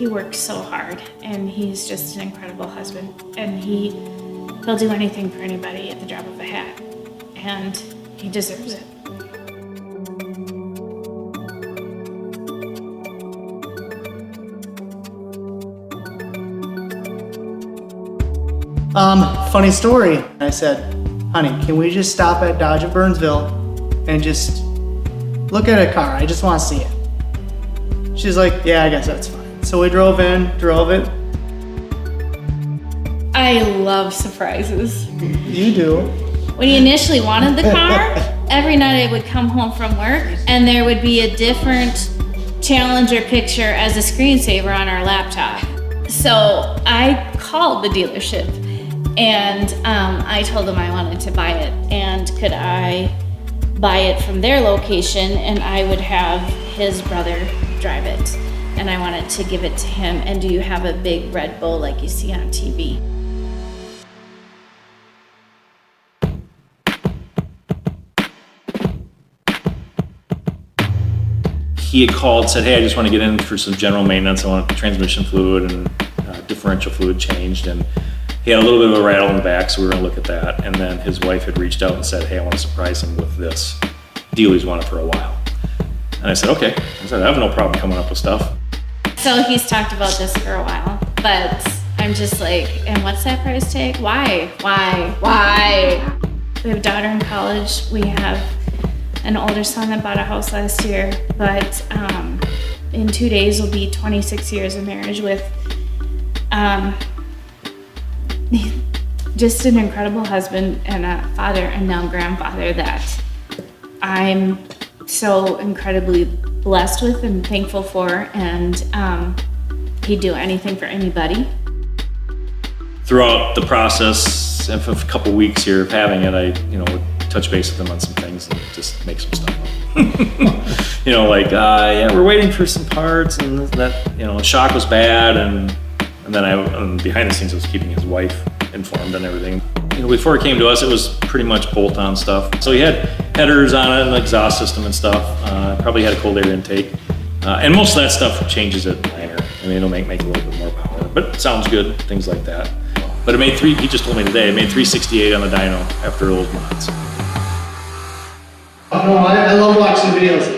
he works so hard, and he's just an incredible husband, and he'll do anything for anybody at the drop of a hat, and he deserves it. Funny story. I said, honey, can we just stop at Dodge of Burnsville and just look at a car? I just want to see it. She's like, yeah, I guess that's fine. So we drove it. I love surprises. You do. When he initially wanted the car, every night I would come home from work and there would be a different Challenger picture as a screensaver on our laptop. So I called the dealership and I told them I wanted to buy it, and could I buy it from their location, and I would have his brother drive it, and I wanted to give it to him. And do you have a big Red Bull like you see on TV? He had called, said, hey, I just want to get in for some general maintenance. I want transmission fluid and differential fluid changed. And he had a little bit of a rattle in the back, so we were going to look at that. And then his wife had reached out and said, hey, I want to surprise him with this deal he's wanted for a while. And I said, okay. I said, I have no problem coming up with stuff. So he's talked about this for a while, but I'm just like, and what's that price tag? Why? We have a daughter in college. We have an older son that bought a house last year, but in 2 days will be 26 years of marriage with just an incredible husband and a father and now grandfather that I'm so incredibly blessed with and thankful for, and he'd do anything for anybody. Throughout the process, of a couple weeks here of having it, I would touch base with them on some things and just make some stuff up. Yeah, we're waiting for some parts, and that, shock was bad, and then behind the scenes I was keeping his wife informed and everything. Before it came to us, it was pretty much bolt-on stuff. So he had headers on it and the exhaust system and stuff. Probably had a cold air intake. And most of that stuff changes it minor. It'll make a little bit more power, but it sounds good, things like that. But it made he just told me today, it made 368 on the dyno after those mods. Oh no, I love watching videos.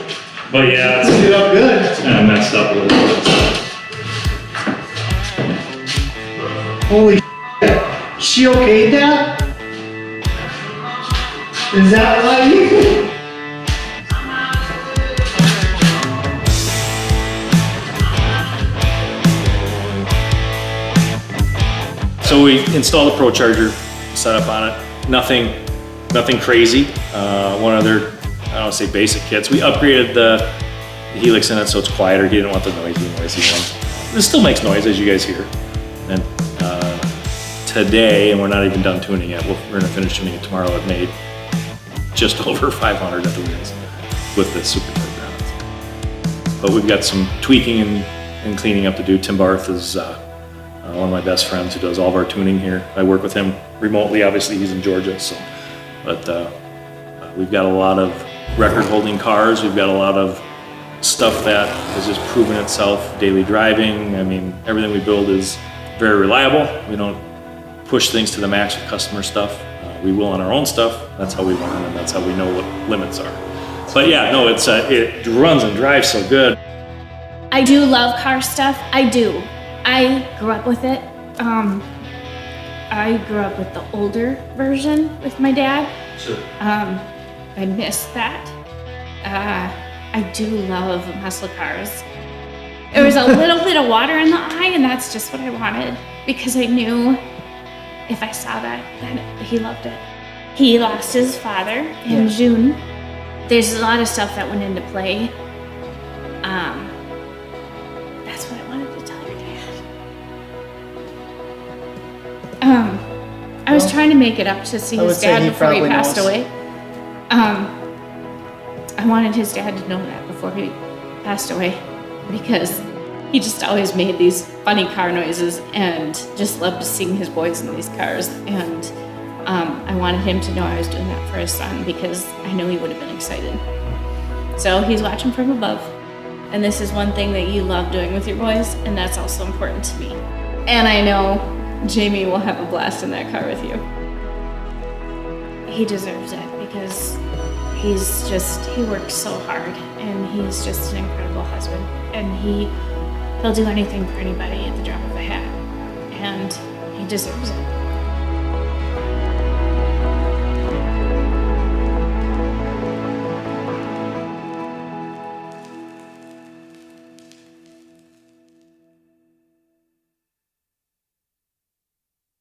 But yeah, It's it up good. It's kind of messed up a little bit. Holy shit. She okayed that? Is that right? So we installed a ProCharger setup on it. Nothing crazy. One other, I don't want to say basic kits. We upgraded the helix in it so it's quieter. He didn't want the noisy one. It still makes noise, as you guys hear. And today, and we're not even done tuning yet, we're going to finish tuning it tomorrow. It made just over 500 at the wheels with this supercharger on it. But we've got some tweaking and cleaning up to do. Tim Barth is one of my best friends who does all of our tuning here. I work with him remotely. Obviously, he's in Georgia, but we've got a lot of record-holding cars. We've got a lot of stuff that has just proven itself daily driving. Everything we build is very reliable. We don't push things to the max with customer stuff. We will on our own stuff. That's how we learn, and that's how we know what limits are. But yeah, no, it runs and drives so good. I do love car stuff. I do. I grew up with it. I grew up with the older version with my dad. Sure. I miss that. I do love muscle cars. There was a little bit of water in the eye, and that's just what I wanted, because I knew if I saw that he loved it. He lost his father in June. There's a lot of stuff that went into play. That's what I wanted to tell your dad. I was trying to make it up to see his dad before he passed away. I wanted his dad to know that before he passed away, because he just always made these funny car noises and just loved to sing his boys in these cars. And I wanted him to know I was doing that for his son, because I knew he would have been excited. So he's watching from above. And this is one thing that you love doing with your boys, and that's also important to me. And I know Jamie will have a blast in that car with you. He deserves it because he works so hard, and he's just an incredible husband. And he'll do anything for anybody at the drop of a hat. And he deserves it.